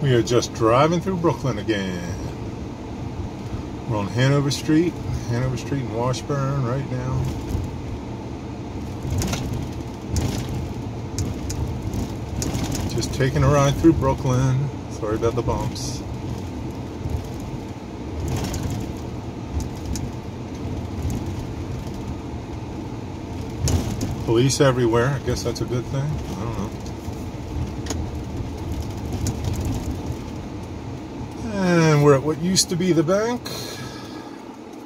We are just driving through Brooklyn again. We're on Hanover Street in Washburn right now. Just taking a ride through Brooklyn. Sorry about the bumps. Police everywhere. I guess that's a good thing. I don't know. And we're at what used to be the bank.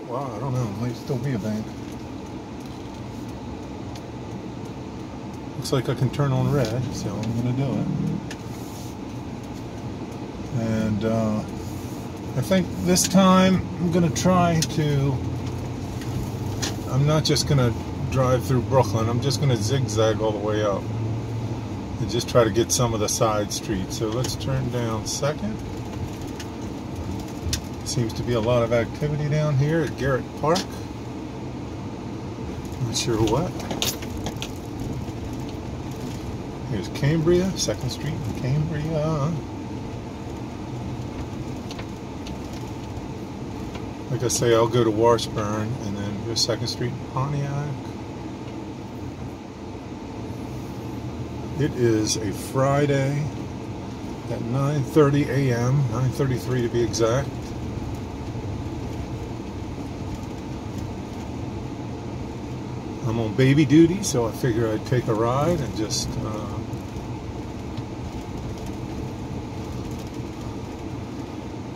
Wow, I don't know. It might still be a bank. Looks like I can turn on red, so I'm going to do it. And I think this time I'm going to try to... I'm not just going to drive through Brooklyn. I'm just going to zigzag all the way up and just try to get some of the side streets. So let's turn down 2nd. Seems to be a lot of activity down here at Garrett Park. Not sure what. Here's Cambria, 2nd Street in Cambria. Like I say, I'll go to Washburn and then here's 2nd Street in Pontiac. It is a Friday at 9:30 a.m., 9:33 to be exact. I'm on baby duty, so I figure I'd take a ride and just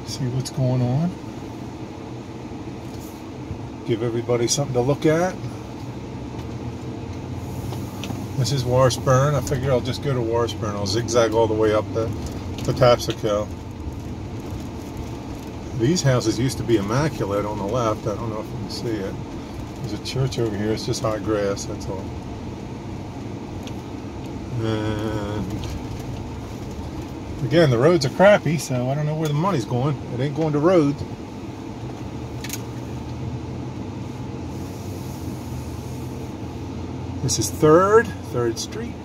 see what's going on. Give everybody something to look at. This is Washburn. I figure I'll just go to Washburn. I'll zigzag all the way up to Patapsco. These houses used to be immaculate on the left. I don't know if you can see it. There's a church over here. It's just high grass, that's all. And again, the roads are crappy, so I don't know where the money's going. It ain't going to roads. This is 3rd Street.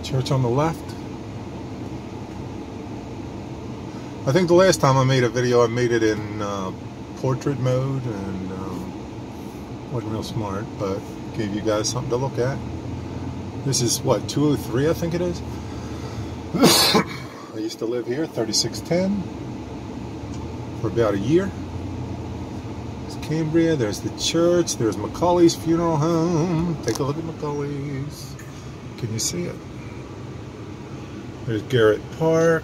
Church on the left. I think the last time I made a video, I made it in portrait mode and wasn't real smart, but gave you guys something to look at. This is what, 203 I think it is. I used to live here, 3610, for about a year. There's Cambria, there's the church, there's Macaulay's Funeral Home. Take a look at Macaulay's. Can you see it? There's Garrett Park.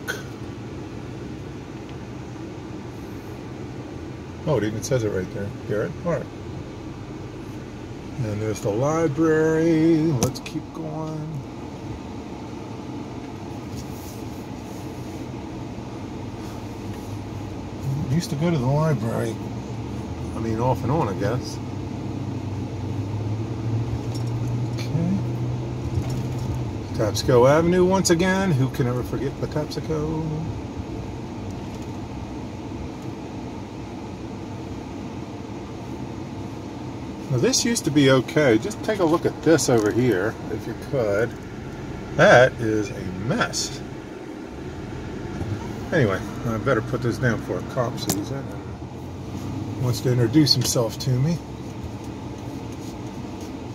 Oh, it even says it right there. Garrett Park. And there's the library. Let's keep going. I used to go to the library. I mean, off and on, I guess. Okay. Patapsco Avenue once again. Who can ever forget Patapsco? Now this used to be okay. Just take a look at this over here, if you could. That is a mess. Anyway, I better put this down for a cop sees it. Wants to introduce himself to me.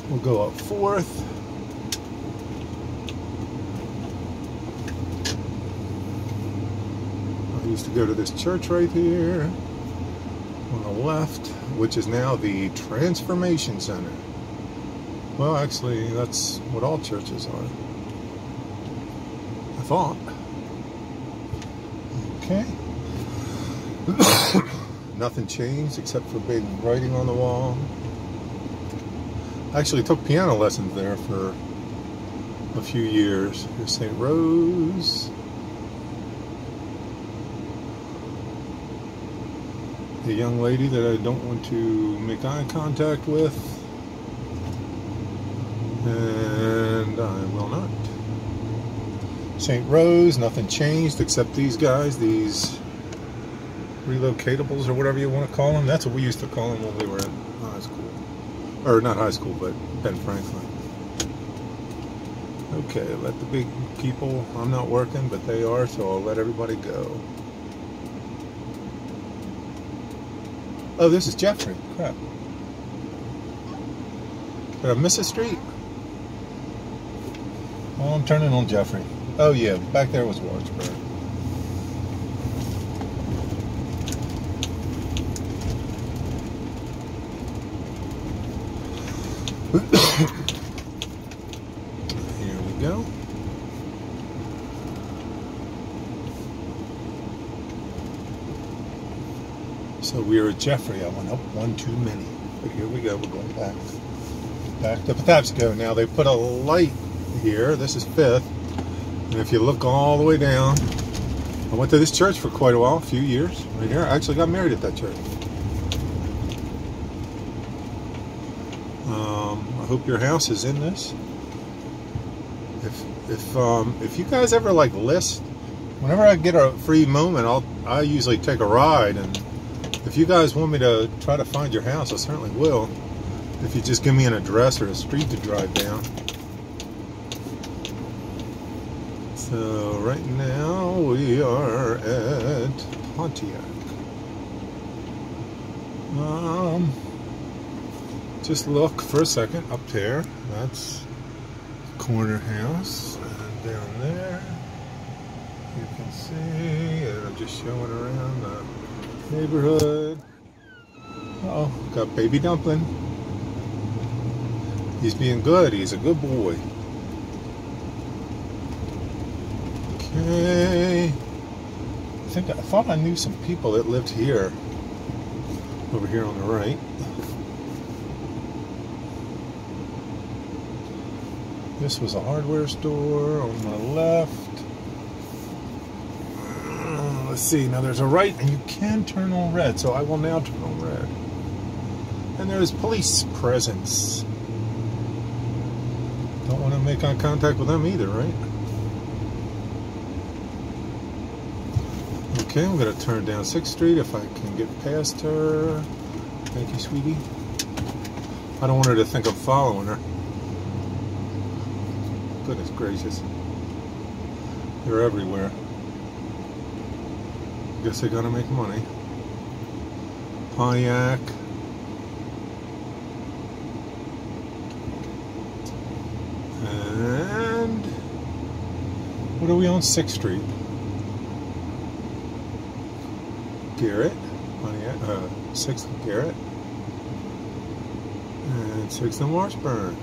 We'll go up 4th. I used to go to this church right here on the left, which is now the Transformation Center. Well, actually, that's what all churches are. I thought. Okay. Nothing changed except for big writing on the wall. I actually took piano lessons there for a few years. Here's St. Rose. A young lady that I don't want to make eye contact with. And I will not. St. Rose, nothing changed except these guys, these relocatables or whatever you want to call them. That's what we used to call them when we were in high school. Or not high school, but Ben Franklin. Okay, let the big people, I'm not working, but they are, so I'll let everybody go. Oh, this is Jeffrey. Crap. Did I miss a street? Well, I'm turning on Jeffrey. Oh yeah, back there was Wardsburg. Here we go. So we are at Jeffrey. I went up one too many. But here we go. We're going back. Back to Patapsco. Now they put a light here. This is 5th. And if you look all the way down, I went to this church for quite a while, a few years. Right here. I actually got married at that church. I hope your house is in this. If you guys ever like list, whenever I get a free moment, I usually take a ride, and if you guys want me to try to find your house, I certainly will. If you just give me an address or a street to drive down. So right now we are at Pontiac. Just look for a second up there. That's the corner house, and down there you can see, and I'm just showing around the neighborhood. Uh-oh, got baby dumpling. He's being good. He's a good boy. Okay. I thought I knew some people that lived here. Over here on the right. This was a hardware store on my left. Let's see. Now there's a right, and you can turn on red, so I will now turn on red. And there's police presence. Don't want to make eye contact with them either, right? Okay, I'm going to turn down 6th Street if I can get past her. Thank you, sweetie. I don't want her to think I'm following her. Goodness gracious. They're everywhere. Guess they gotta make money. Pontiac. And what are we on 6th Street? Garrett. Pontiac, 6th and Garrett. And 6th and Washburn.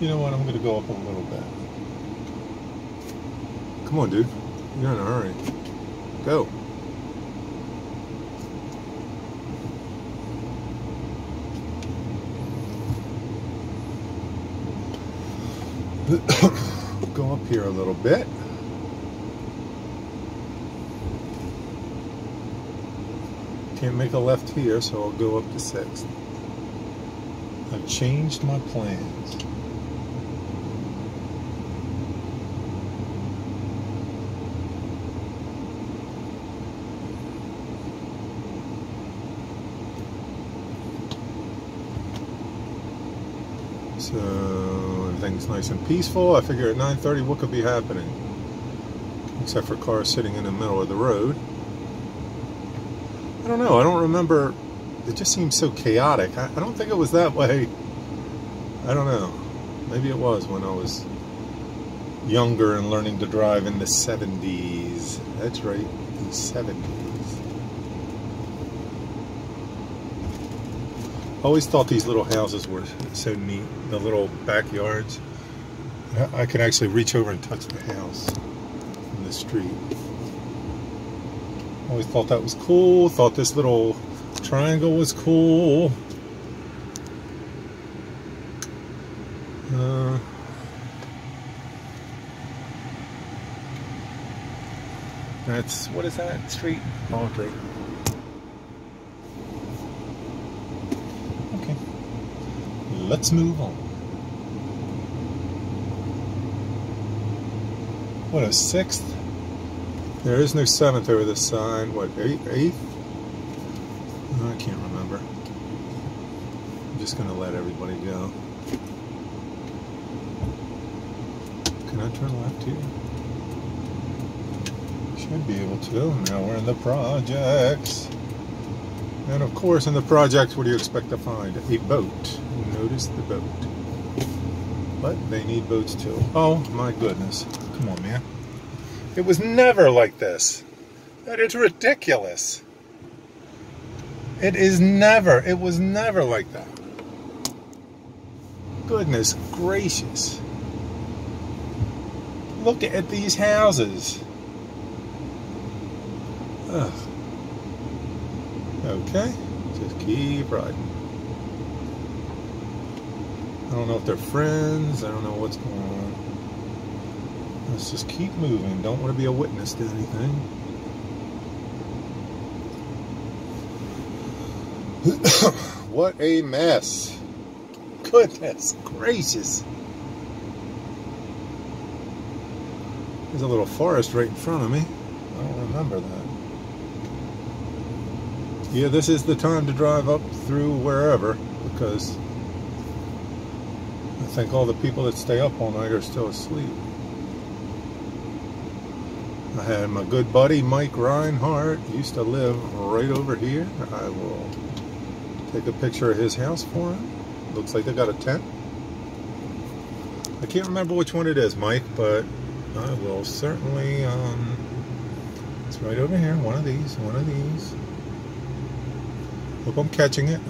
You know what? I'm going to go up a little bit. Come on, dude. You're in a hurry. Go. Go up here a little bit. Can't make a left here, so I'll go up to 6th. I've changed my plans. So everything's nice and peaceful. I figure at 9:30, what could be happening? Except for cars sitting in the middle of the road. I don't know. I don't remember. It just seems so chaotic. I don't think it was that way. I don't know. Maybe it was when I was younger and learning to drive in the 70s. That's right, the 70s. I always thought these little houses were so neat, the little backyards. I could actually reach over and touch the house in the street. Always thought that was cool, thought this little triangle was cool. That's, what is that street? Audrey. Okay. Let's move on. What, a 6th? There is no 7th over this side. What, 8th? I can't remember. I'm just going to let everybody go. Can I turn left here? Should be able to. Now we're in the projects. And of course in the projects, what do you expect to find? A boat. Notice the boat. But they need boats too. Oh my goodness. Come on, man. It was never like this. That is ridiculous. It was never like that. Goodness gracious. Look at these houses. Ugh. Okay, just keep riding. I don't know if they're friends. I don't know what's going on. Let's just keep moving. Don't want to be a witness to anything. What a mess. Goodness gracious. There's a little forest right in front of me. I don't remember that. Yeah, this is the time to drive up through wherever, because I think all the people that stay up all night are still asleep. I had my good buddy Mike Reinhardt, used to live right over here. I will take a picture of his house for him. Looks like they got a tent. I can't remember which one it is, Mike, but I will certainly, it's right over here, one of these. Hope I'm catching it.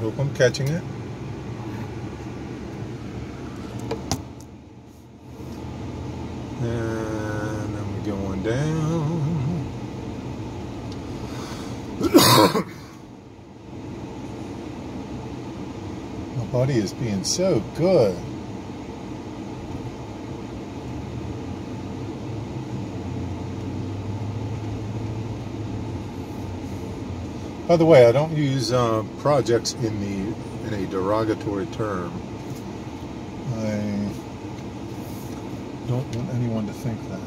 And then we're going down. My buddy is being so good. By the way, I don't use projects in a derogatory term. I don't want anyone to think that.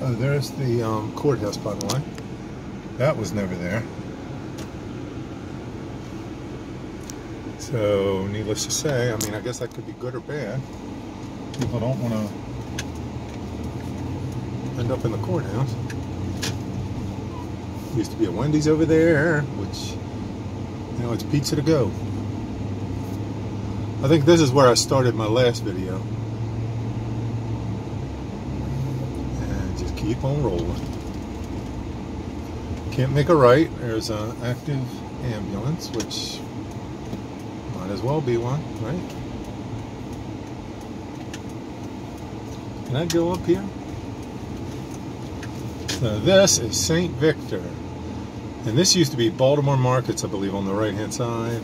Oh, there's the courthouse, by the way. That was never there. So, needless to say, I mean, I guess that could be good or bad. People don't want to end up in the courthouse. Used to be a Wendy's over there, which, you know, it's pizza to go. I think this is where I started my last video. And just keep on rolling. Can't make a right. There's an active ambulance, which might as well be one, right? Can I go up here? So this is St. Victor. And this used to be Baltimore Markets, I believe, on the right-hand side.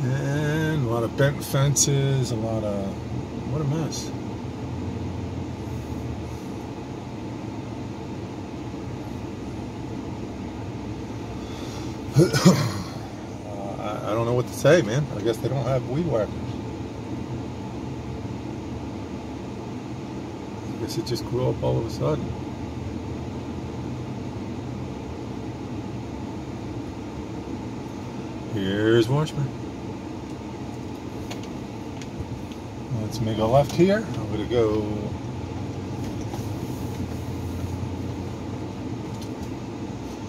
And a lot of bent fences, what a mess. I don't know what to say, man. I guess they don't have weed whackers. I guess it just grew up all of a sudden. Here's Watchman. Let's make a left here. I'm going to go.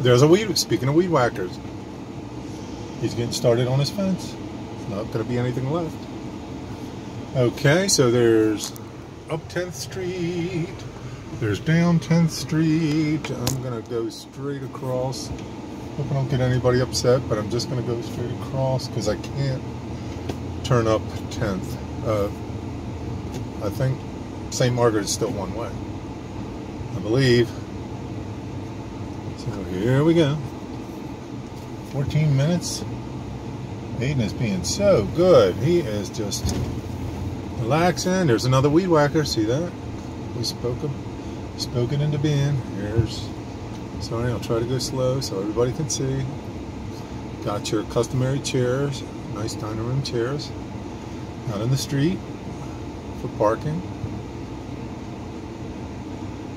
There's a weed. Speaking of weed whackers, he's getting started on his fence. There's not going to be anything left. Okay, so there's up 10th Street. There's down 10th Street. I'm going to go straight across. Hope I don't get anybody upset, but I'm just going to go straight across because I can't turn up 10th. I think St. Margaret is still one way, I believe. So here we go. 14 minutes. Aiden is being so good. He is just relaxing. There's another weed whacker. See that? We spoke it into being. Here's. Sorry, I'll try to go slow so everybody can see. Got your customary chairs, nice dining room chairs, out in the street for parking.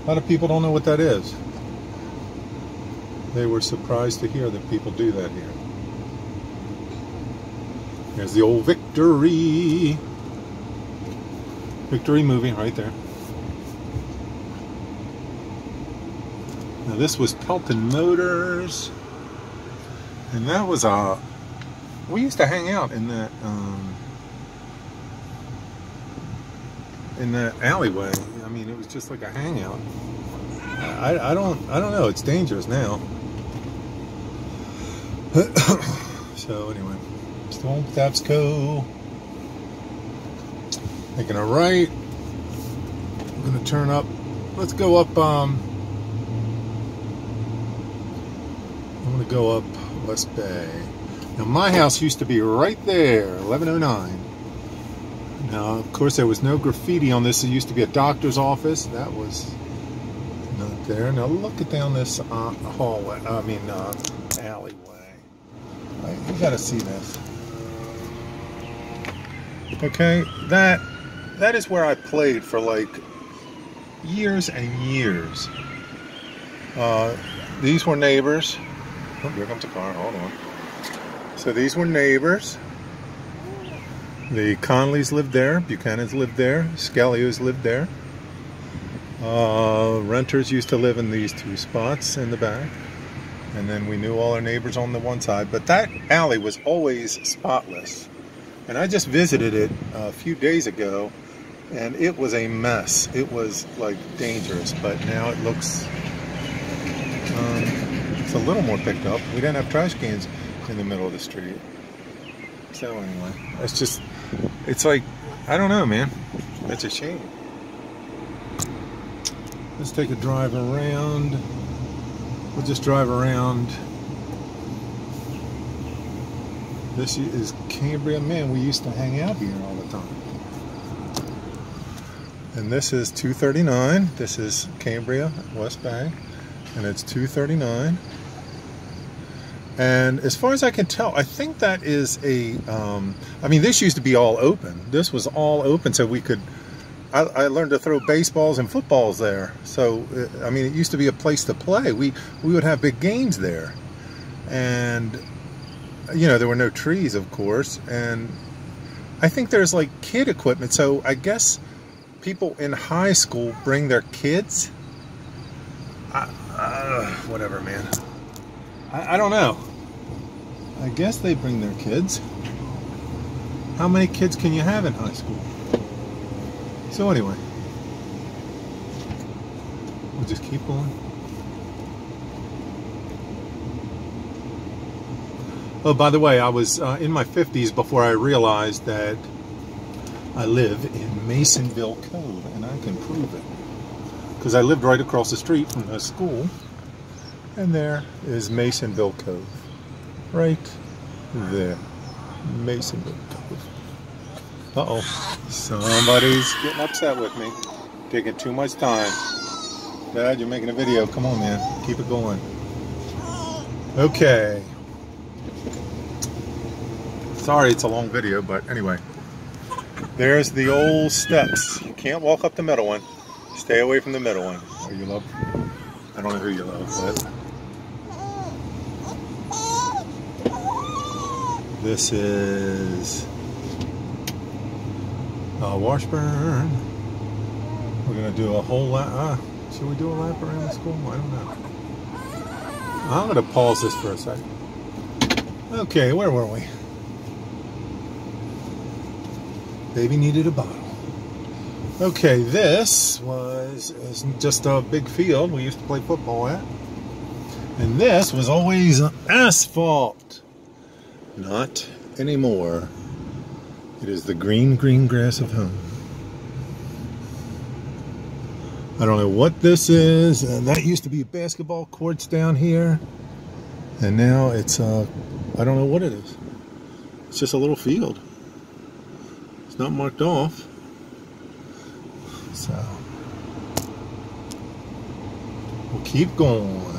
A lot of people don't know what that is. They were surprised to hear that people do that here. There's the old Victory. Victory movie right there. Now this was Pelton Motors, and that was we used to hang out in that alleyway. I mean, it was just like a hangout. I don't know. It's dangerous now. So anyway, still on Tapsco. Making a right. I'm gonna turn up. Let's go up. I'm gonna go up West Bay. Now my house used to be right there, 1109. Now, of course, there was no graffiti on this. It used to be a doctor's office. That was not there. Now look at down this hallway. I mean, alleyway. You gotta see this. Okay, that is where I played for like years and years. These were neighbors. Oh, here comes a car. Hold on. So these were neighbors. The Conleys lived there. Buchanans lived there. Scalios lived there. Renters used to live in these two spots in the back. And then we knew all our neighbors on the one side. But that alley was always spotless. And I just visited it a few days ago. And it was a mess. It was like dangerous. But now it looks... it's a little more picked up. We didn't have trash cans in the middle of the street. So anyway, it's just, it's like, I don't know, man. It's a shame. Let's take a drive around. We'll just drive around. This is Cambria. Man, we used to hang out here all the time. And this is 239. This is Cambria, West Bay. And it's 239. And as far as I can tell, I think that is a, I mean, this used to be all open. This was all open, so we could, I learned to throw baseballs and footballs there. So, I mean, it used to be a place to play. We would have big games there. And, you know, there were no trees, of course. And I think there's like kid equipment. So I guess people in high school bring their kids. Whatever, man. I don't know. I guess they bring their kids. How many kids can you have in high school? So anyway, we'll just keep going. Oh, by the way, I was in my 50s before I realized that I live in Masonville Cove, and I can prove it. Because I lived right across the street from the school. And there is Masonville Cove. Right there. Masonville Cove. Uh-oh. Somebody's getting upset with me. Taking too much time. Dad, you're making a video. Come on, man. Keep it going. Okay. Sorry it's a long video, but anyway. There's the old steps. You can't walk up the middle one. Stay away from the middle one. Oh, you love? I don't know who you love, but... This is Washburn. We're going to do a whole lap. Should we do a lap around the school? I don't know. I'm going to pause this for a second. Okay, where were we? Baby needed a bottle. Okay, this was just a big field we used to play football at. And this was always asphalt. Not anymore. It is the green, green grass of home. I don't know what this is. That used to be basketball courts down here. And now it's, I don't know what it is. It's just a little field. It's not marked off. So, we'll keep going.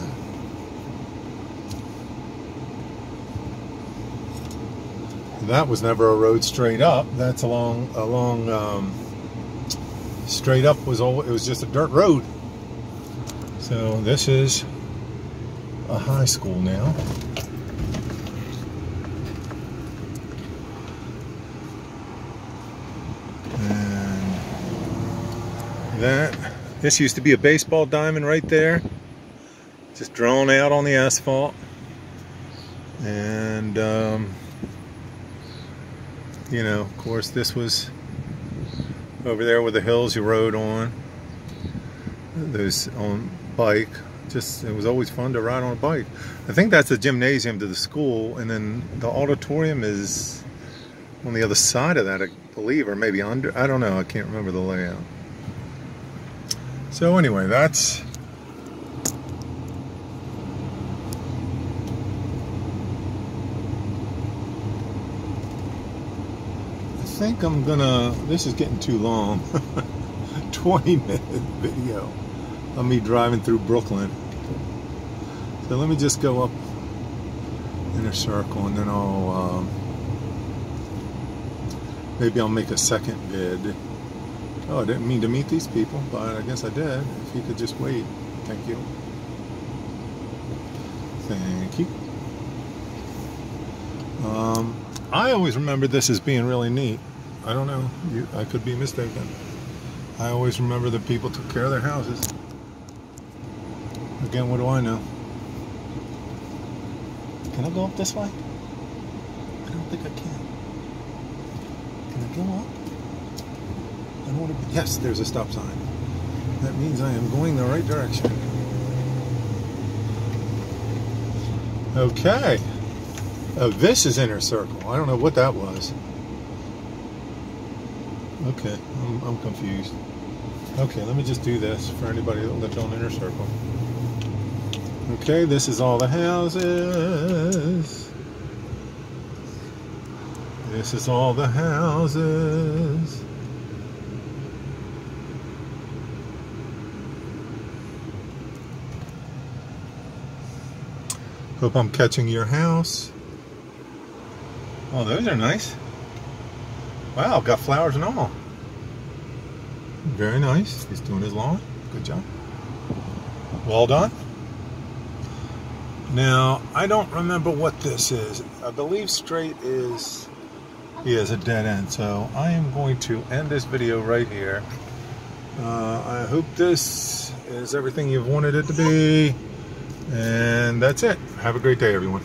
That was never a road straight up. That's along straight up was all. It was just a dirt road. So this is a high school now. And This used to be a baseball diamond right there, just drawn out on the asphalt. And you know, of course, this was over there with the hills you rode on. Those on bike. Just, it was always fun to ride on a bike. I think that's the gymnasium to the school, and then the auditorium is on the other side of that, I believe, or maybe under. I don't know. I can't remember the layout. So anyway, that's I think I'm gonna, this is getting too long. 20-minute video of me driving through Brooklyn. So let me just go up in a circle, and then I'll maybe I'll make a second vid. Oh, I didn't mean to meet these people, but I guess I did. If you could just wait. Thank you. Thank you. I always remember this as being really neat. I don't know. I could be mistaken. I always remember that people took care of their houses. Again, what do I know? Can I go up this way? I don't think I can. Can I go up? I don't want to be... Yes, there's a stop sign. That means I am going the right direction. Okay. Oh, this is Inner Circle. I don't know what that was. Okay, I'm confused. Okay, let me just do this for anybody that lives on Inner Circle. Okay, this is all the houses. This is all the houses. Hope I'm catching your house. Oh, those are nice. Wow, got flowers and all. Very nice. He's doing his lawn. Good job. Well done. Now, I don't remember what this is. I believe straight is a dead end. So I am going to end this video right here. I hope this is everything you've wanted it to be. And that's it. Have a great day, everyone.